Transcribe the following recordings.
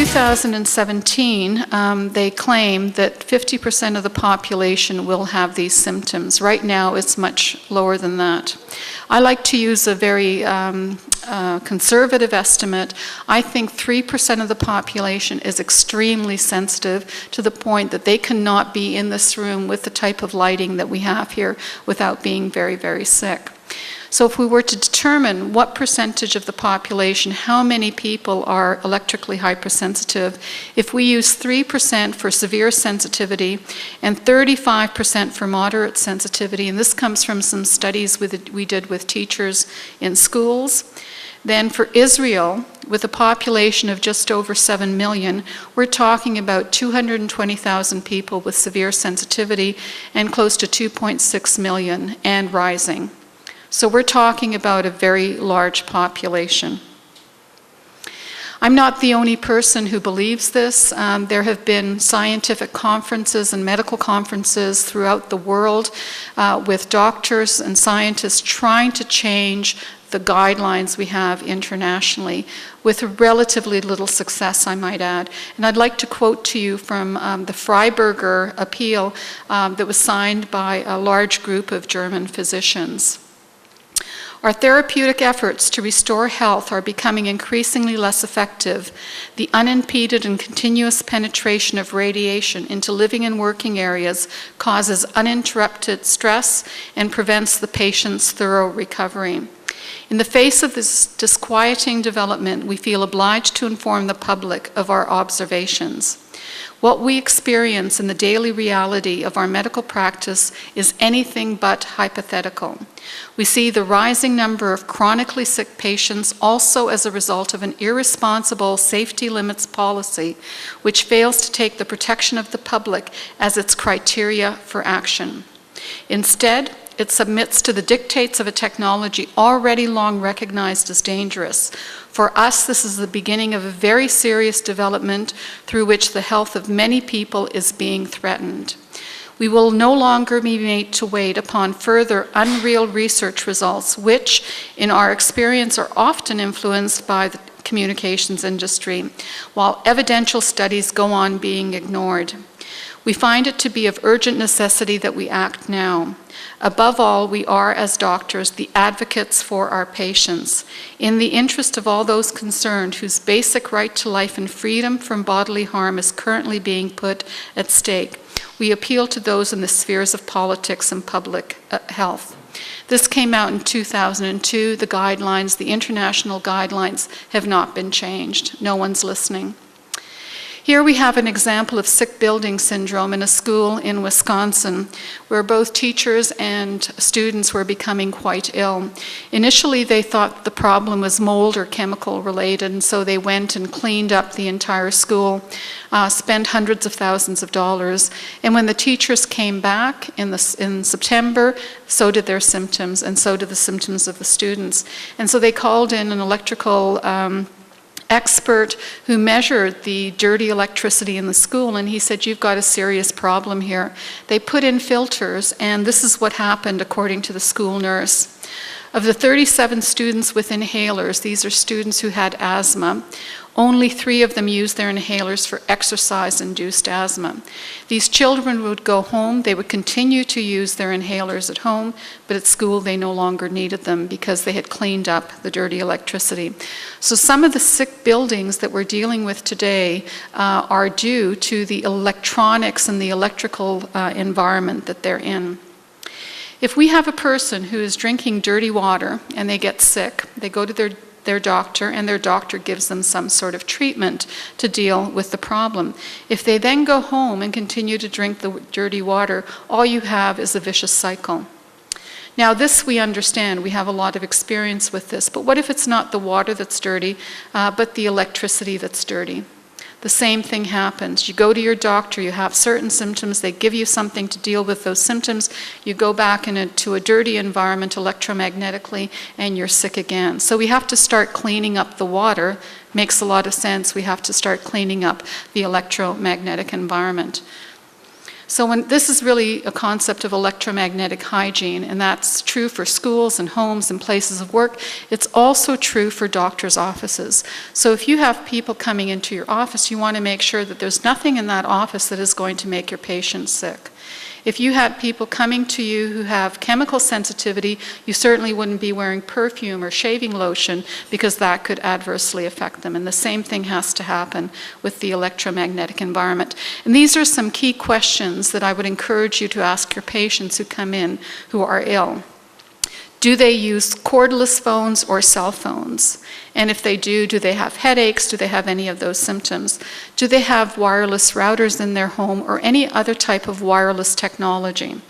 2017, they claim that 50% of the population will have these symptoms. Right now, it's much lower than that. I like to use a very conservative estimate. I think 3% of the population is extremely sensitive to the point that they cannot be in this room with the type of lighting that we have here without being very, very sick. So if we were to determine what percentage of the population, how many people are electrically hypersensitive, if we use 3% for severe sensitivity and 35% for moderate sensitivity, and this comes from some studies we did with teachers in schools, then for Israel, with a population of just over 7 million, we're talking about 220,000 people with severe sensitivity and close to 2.6 million and rising. So we're talking about a very large population. I'm not the only person who believes this. There have been scientific conferences and medical conferences throughout the world with doctors and scientists trying to change the guidelines we have internationally with relatively little success, I might add. And I'd like to quote to you from the Freiberger appeal that was signed by a large group of German physicians. Our therapeutic efforts to restore health are becoming increasingly less effective. The unimpeded and continuous penetration of radiation into living and working areas causes uninterrupted stress and prevents the patient's thorough recovery. In the face of this disquieting development, we feel obliged to inform the public of our observations. What we experience in the daily reality of our medical practice is anything but hypothetical. We see the rising number of chronically sick patients also as a result of an irresponsible safety limits policy, which fails to take the protection of the public as its criteria for action. Instead, it submits to the dictates of a technology already long recognized as dangerous. For us, this is the beginning of a very serious development through which the health of many people is being threatened. We will no longer be made to wait upon further unreal research results, which, in our experience, are often influenced by the communications industry, while evidential studies go on being ignored. We find it to be of urgent necessity that we act now. Above all, we are, as doctors, the advocates for our patients. In the interest of all those concerned whose basic right to life and freedom from bodily harm is currently being put at stake, we appeal to those in the spheres of politics and public health. This came out in 2002. The guidelines, the international guidelines, have not been changed. No one's listening. Here we have an example of sick building syndrome in a school in Wisconsin, where both teachers and students were becoming quite ill. Initially, they thought the problem was mold or chemical related, and so they went and cleaned up the entire school, spent hundreds of thousands of dollars. And when the teachers came back in September, so did their symptoms, and so did the symptoms of the students. And so they called in an electrical expert who measured the dirty electricity in the school, and he said, "You've got a serious problem here." They put in filters, and this is what happened according to the school nurse. Of the 37 students with inhalers, these are students who had asthma, only 3 of them used their inhalers for exercise-induced asthma. These children would go home, they would continue to use their inhalers at home, but at school they no longer needed them because they had cleaned up the dirty electricity. So some of the sick buildings that we're dealing with today are due to the electronics and the electrical environment that they're in. If we have a person who is drinking dirty water and they get sick, they go to their doctor, and their doctor gives them some sort of treatment to deal with the problem. If they then go home and continue to drink the dirty water, all you have is a vicious cycle. Now this we understand, we have a lot of experience with this, but what if it's not the water that's dirty, but the electricity that's dirty? The same thing happens. You go to your doctor, you have certain symptoms, they give you something to deal with those symptoms, you go back into a dirty environment electromagnetically, and you're sick again. So we have to start cleaning up the water. Makes a lot of sense. We have to start cleaning up the electromagnetic environment. So this is really a concept of electromagnetic hygiene, and that's true for schools and homes and places of work. It's also true for doctors' offices. So if you have people coming into your office, you want to make sure that there's nothing in that office that is going to make your patient sick. If you had people coming to you who have chemical sensitivity, you certainly wouldn't be wearing perfume or shaving lotion because that could adversely affect them. And the same thing has to happen with the electromagnetic environment. And these are some key questions that I would encourage you to ask your patients who come in who are ill. Do they use cordless phones or cell phones? And if they do they have headaches? Do they have any of those symptoms? Do they have wireless routers in their home or any other type of wireless technology?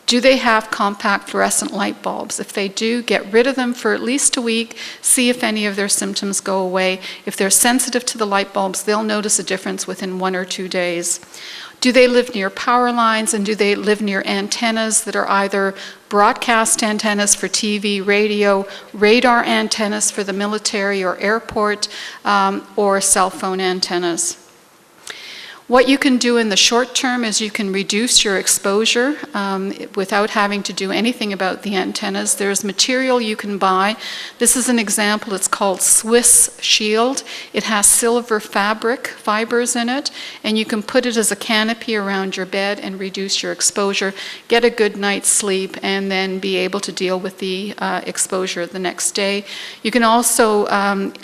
Do they have compact fluorescent light bulbs? If they do, get rid of them for at least a week, see if any of their symptoms go away. If they're sensitive to the light bulbs, they'll notice a difference within 1 or 2 days. Do they live near power lines, and do they live near antennas that are either broadcast antennas for TV, radio, radar antennas for the military or airport, or cell phone antennas? What you can do in the short term is you can reduce your exposure without having to do anything about the antennas. There's material you can buy. This is an example. It's called Swiss Shield. It has silver fabric fibers in it, and you can put it as a canopy around your bed and reduce your exposure, get a good night's sleep, and then be able to deal with the exposure the next day. You can also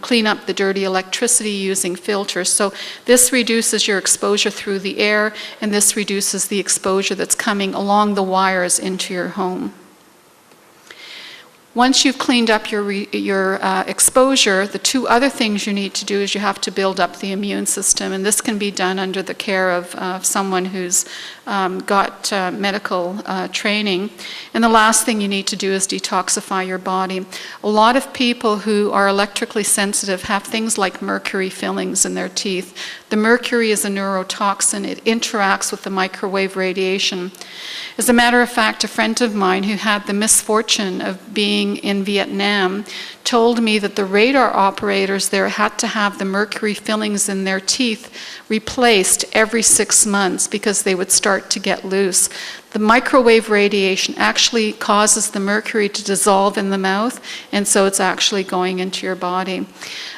clean up the dirty electricity using filters. So this reduces your exposure through the air, and this reduces the exposure that's coming along the wires into your home. Once you've cleaned up your exposure, the 2 other things you need to do is you have to build up the immune system, and this can be done under the care of someone who's got medical training. And the last thing you need to do is detoxify your body. A lot of people who are electrically sensitive have things like mercury fillings in their teeth. The mercury is a neurotoxin. It interacts with the microwave radiation. As a matter of fact, a friend of mine who had the misfortune of being in Vietnam told me that the radar operators there had to have the mercury fillings in their teeth replaced every 6 months because they would start to get loose. The microwave radiation actually causes the mercury to dissolve in the mouth, and so it's actually going into your body.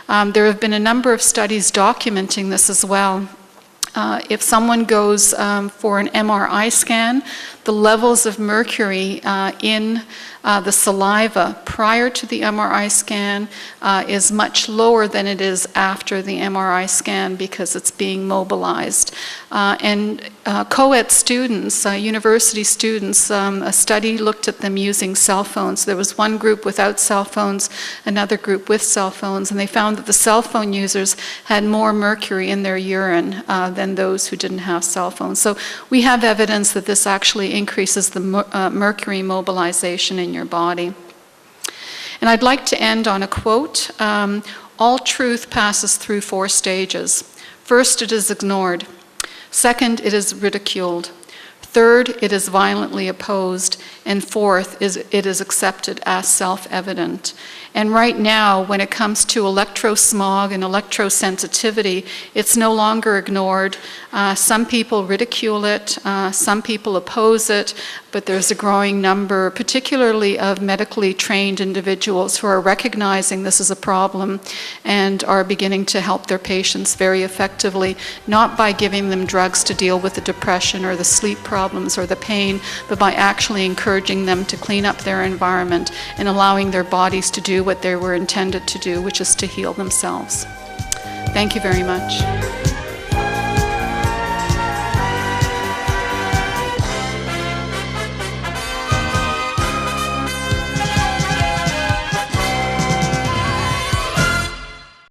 There have been a number of studies documenting this as well. If someone goes for an MRI scan, the levels of mercury in the saliva prior to the MRI scan is much lower than it is after the MRI scan because it's being mobilized. And co-ed students, university students, a study looked at them using cell phones. There was one group without cell phones, another group with cell phones, and they found that the cell phone users had more mercury in their urine than those who didn't have cell phones. So we have evidence that this actually increases the mercury mobilization in your body. And I'd like to end on a quote. All truth passes through 4 stages. First, it is ignored. Second, it is ridiculed. Third, it is violently opposed. And fourth, it is accepted as self-evident. And right now, when it comes to electrosmog and electrosensitivity, it's no longer ignored. Some people ridicule it, some people oppose it, but there's a growing number, particularly of medically trained individuals who are recognizing this as a problem and are beginning to help their patients very effectively, not by giving them drugs to deal with the depression or the sleep problems or the pain, but by actually encouraging them to clean up their environment and allowing their bodies to do what they were intended to do, which is to heal themselves. Thank you very much.